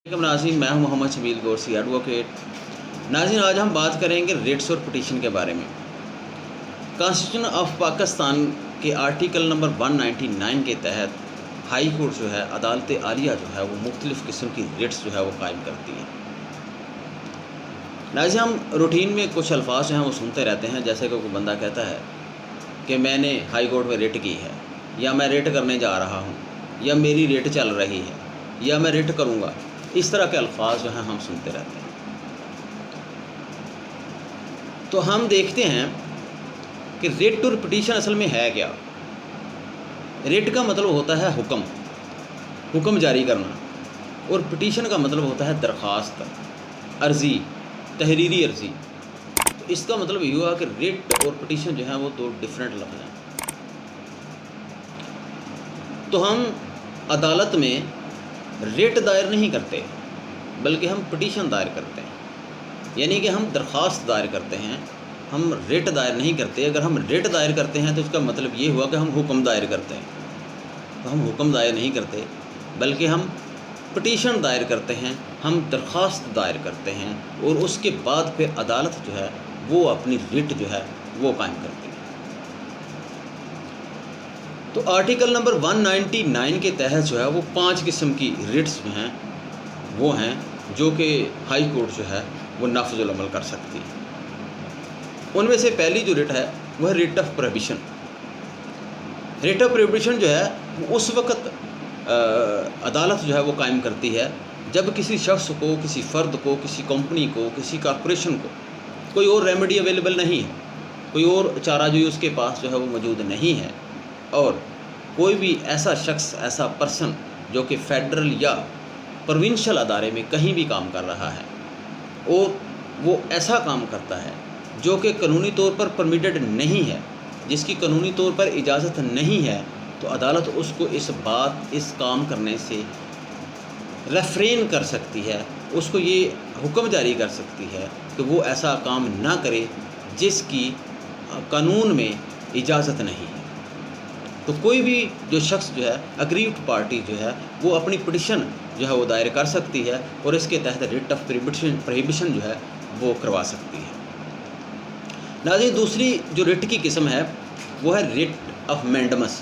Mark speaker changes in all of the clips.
Speaker 1: नाज़रीन, मैं हूं मोहम्मद शबील गौसी एडवोकेट। नाज़रीन, आज हम बात करेंगे रिट्स और पिटीशन के बारे में। कॉन्स्टिट्यूशन ऑफ पाकिस्तान के आर्टिकल नंबर 199 के तहत हाई कोर्ट जो है, अदालत आलिया जो है, वो मुख्तलिफ़ किस्म की रिट्स जो है वो कायम करती है। नाज़रीन, हम रूटीन में कुछ अल्फाज जो हैं वो सुनते रहते हैं, जैसे कि कोई बंदा कहता है कि मैंने हाई कोर्ट में रिट की है, या मैं रिट करने जा रहा हूँ, या मेरी रिट चल रही है, या मैं रिट करूँगा। इस तरह के अल्फाज जो हैं हम सुनते रहते हैं। तो हम देखते हैं कि रिट और पिटीशन असल में है क्या। रिट का मतलब होता है हुक्म जारी करना, और पिटीशन का मतलब होता है दरख्वास्त, अर्ज़ी, तहरीरी अर्ज़ी। तो इसका मतलब ये हुआ कि रिट और पिटीशन जो है वो दो डिफरेंट लफ्ज़ हैं। तो हम अदालत में रिट दायर नहीं करते, बल्कि हम पिटीशन दायर करते हैं, यानी कि हम दरख्वास्त दायर करते हैं, हम रिट दायर नहीं करते। अगर हम रिट दायर करते हैं तो इसका मतलब ये हुआ कि हम हुक्म दायर करते हैं। तो हम हुक्म दायर नहीं करते, बल्कि हम पिटीशन दायर करते हैं, हम दरख्वास्त दायर करते हैं, और उसके बाद फिर अदालत जो है वो अपनी रिट जो है वो कायम करती है। तो आर्टिकल नंबर 199 के तहत जो है वो 5 किस्म की रिट्स जो हैं वो हैं, जो कि हाई कोर्ट जो है वो नाफिजुल अमल कर सकती है। उनमें से पहली जो रिट है वह writ of prohibition. Writ of prohibition जो है वो उस वक़्त अदालत जो है वो कायम करती है जब किसी शख्स को, किसी फ़र्द को, किसी कंपनी को, किसी कॉरपोरेशन को कोई और रेमेडी अवेलेबल नहीं है, कोई और चाराजोई उसके पास जो है वो मौजूद नहीं है, और कोई भी ऐसा शख्स, ऐसा पर्सन जो कि फेडरल या प्रोविंशियल अदारे में कहीं भी काम कर रहा है, और वो ऐसा काम करता है जो कि कानूनी तौर पर परमिटेड नहीं है, जिसकी कानूनी तौर पर इजाज़त नहीं है, तो अदालत उसको इस काम करने से रेफ्रेन कर सकती है, उसको ये हुक्म जारी कर सकती है कि वो ऐसा काम ना करे जिसकी कानून में इजाज़त नहीं है। तो कोई भी जो शख्स जो है, अग्रीव्ड पार्टी जो है, वो अपनी पिटीशन जो है वो दायर कर सकती है, और इसके तहत रिट ऑफ प्रोहिबिशन जो है वो करवा सकती है। नाज़रीन, दूसरी जो रिट की किस्म है वो है writ of mandamus.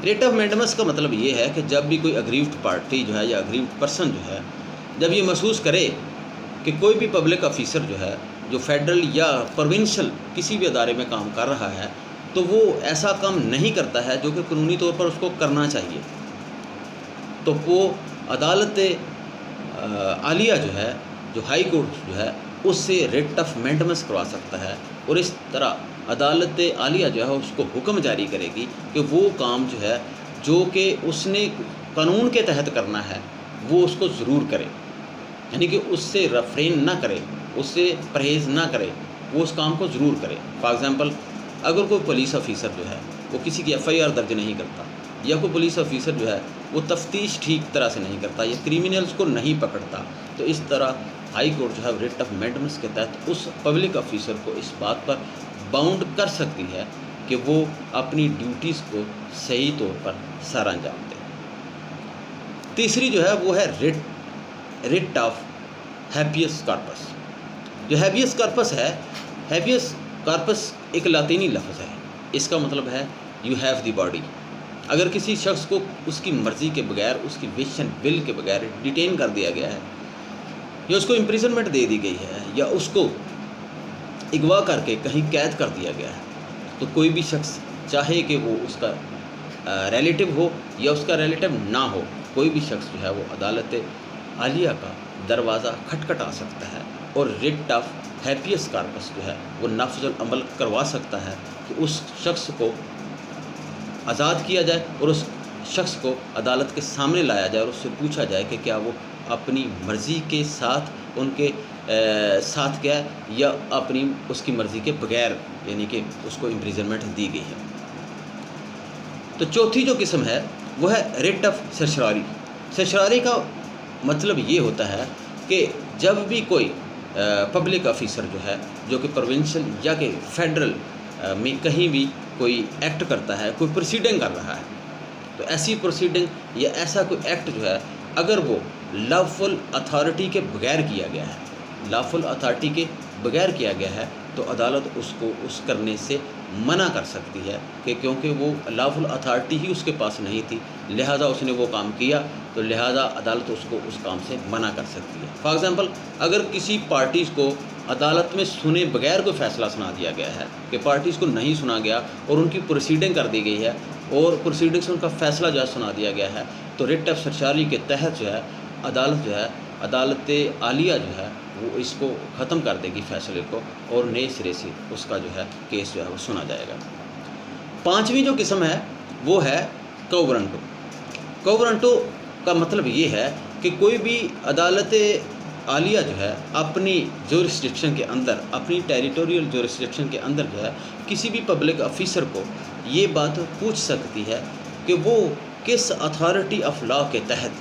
Speaker 1: Writ of mandamus का मतलब ये है कि जब भी कोई अग्रीव्ड पार्टी जो है या अग्रीव्ड पर्सन जो है, जब ये महसूस करे कि कोई भी पब्लिक ऑफिसर जो है, जो फेडरल या प्रोविंशियल किसी भी अदारे में काम कर रहा है, तो वो ऐसा काम नहीं करता है जो कि कानूनी तौर पर उसको करना चाहिए, तो वो अदालत आलिया जो है, जो हाई कोर्ट जो है, उससे रिट ऑफ मैंडमस करवा सकता है, और इस तरह अदालत आलिया जो है उसको हुक्म जारी करेगी कि वो काम जो है, जो कि उसने कानून के तहत करना है, वो उसको ज़रूर करे, यानी कि उससे रेफ्रेन ना करे, उससे परहेज़ ना करे, वो उस काम को ज़रूर करे। फॉर एग्ज़ाम्पल, अगर कोई पुलिस ऑफिसर जो है वो किसी की FIR दर्ज नहीं करता, या कोई पुलिस ऑफिसर जो है वो तफ्तीश ठीक तरह से नहीं करता, या क्रिमिनल्स को नहीं पकड़ता, तो इस तरह हाई कोर्ट जो है रिट ऑफ मैंडमस के तहत उस पब्लिक ऑफिसर को इस बात पर बाउंड कर सकती है कि वो अपनी ड्यूटीज़ को सही तौर पर सर अंजाम दे। तीसरी जो है वो है रिट ऑफ हैबियस कॉर्पस। जो हैबियस कॉर्पस है, हैबियस कॉर्पस एक लातीनी लफ्ज़ है, इसका मतलब है यू हैव द बॉडी। अगर किसी शख्स को उसकी मर्ज़ी के बगैर, उसकी विश एंड विल के बगैर डिटेन कर दिया गया है, या उसको इम्प्रिजनमेंट दे दी गई है, या उसको अगवा करके कहीं कैद कर दिया गया है, तो कोई भी शख्स, चाहे कि वो उसका रिलेटिव हो या उसका रिलेटिव ना हो, कोई भी शख्स जो है वो अदालत आलिया का दरवाज़ा खटखटा सकता है, और रिट ऑफ हैबियस कॉर्पस जो है वो नाफिजुल अमल करवा सकता है कि उस शख्स को आज़ाद किया जाए, और उस शख्स को अदालत के सामने लाया जाए, और उससे पूछा जाए कि क्या वो अपनी मर्ज़ी के साथ उनके साथ गया, या अपनी उसकी मर्ज़ी के बगैर, यानी कि उसको इम्प्रिजनमेंट दी गई है। तो चौथी जो किस्म है वो है रिट ऑफ सर्शरारी। सर्शरारी का मतलब ये होता है कि जब भी कोई पब्लिक ऑफिसर जो है, जो कि प्रोविंशियल या कि फेडरल में कहीं भी कोई एक्ट करता है, कोई प्रोसीडिंग कर रहा है, तो ऐसी प्रोसीडिंग या ऐसा कोई एक्ट जो है, अगर वो लॉफुल अथॉरिटी के बगैर किया गया है, लॉफुल अथॉरिटी के बगैर किया गया है, तो अदालत उसको उस करने से मना कर सकती है कि क्योंकि वो लॉफुल अथॉरिटी ही उसके पास नहीं थी, लिहाजा उसने वो काम किया, तो लिहाजा अदालत उसको उस काम से मना कर सकती है। फॉर एग्ज़ाम्पल, अगर किसी पार्टीज़ को अदालत में सुने बगैर कोई फ़ैसला सुना दिया गया है कि पार्टीज़ को नहीं सुना गया और उनकी प्रोसीडिंग कर दी गई है और प्रोसीडिंग से उनका फ़ैसला जो है सुना दिया गया है, तो रिट ऑफ सर्चारी के तहत जो है अदालत आलिया जो है वो इसको ख़त्म कर देगी फ़ैसले को और नए सिरे से उसका जो है केस जो है वो सुना जाएगा। पांचवी जो किस्म है वो है क्वो वारंटो। क्वो वारंटो का मतलब ये है कि कोई भी अदालत आलिया जो है अपनी जुरिस्डिक्शन के अंदर, अपनी टेरिटोरियल जुरिस्डिक्शन के अंदर जो है किसी भी पब्लिक ऑफिसर को ये बात पूछ सकती है कि वो किस अथॉरिटी ऑफ लॉ के तहत,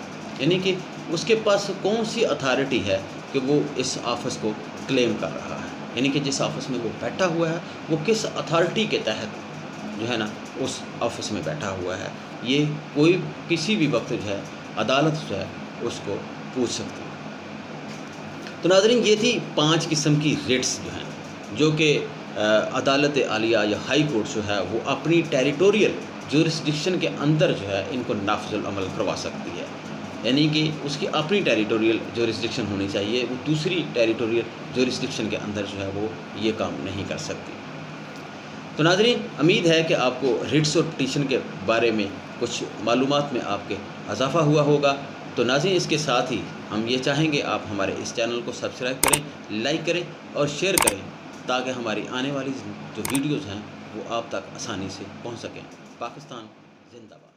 Speaker 1: यानी कि उसके पास कौन सी अथॉरिटी है कि वो इस ऑफिस को क्लेम कर रहा है, यानी कि जिस ऑफिस में वो बैठा हुआ है वो किस अथॉरिटी के तहत जो है ना उस ऑफिस में बैठा हुआ है। ये कोई किसी भी वक्त जो है अदालत जो है उसको पूछ सकती है। तो नाज़रीन, ये थी 5 किस्म की रिट्स जो हैं जो कि अदालत आलिया या हाई कोर्ट जो है वो अपनी टेरिटोरियल जुरिस्डिक्शन के अंदर जो है इनको नाफिजुल अमल करवा सकती है, यानी कि उसकी अपनी टेरिटोरियल जुरिस्डिक्शन होनी चाहिए, वो दूसरी टेरिटोरियल जुरिस्डिक्शन के अंदर जो है वो ये काम नहीं कर सकती। तो नाज़रीन, उम्मीद है कि आपको रिट्स और पिटीशन के बारे में कुछ मालूमात में आपके इजाफ़ा हुआ होगा। तो नाज़रीन, इसके साथ ही हम ये चाहेंगे आप हमारे इस चैनल को सब्सक्राइब करें, लाइक करें और शेयर करें ताकि हमारी आने वाली जो वीडियोज़ हैं वो आप तक आसानी से पहुंच सकें। पाकिस्तान जिंदाबाद।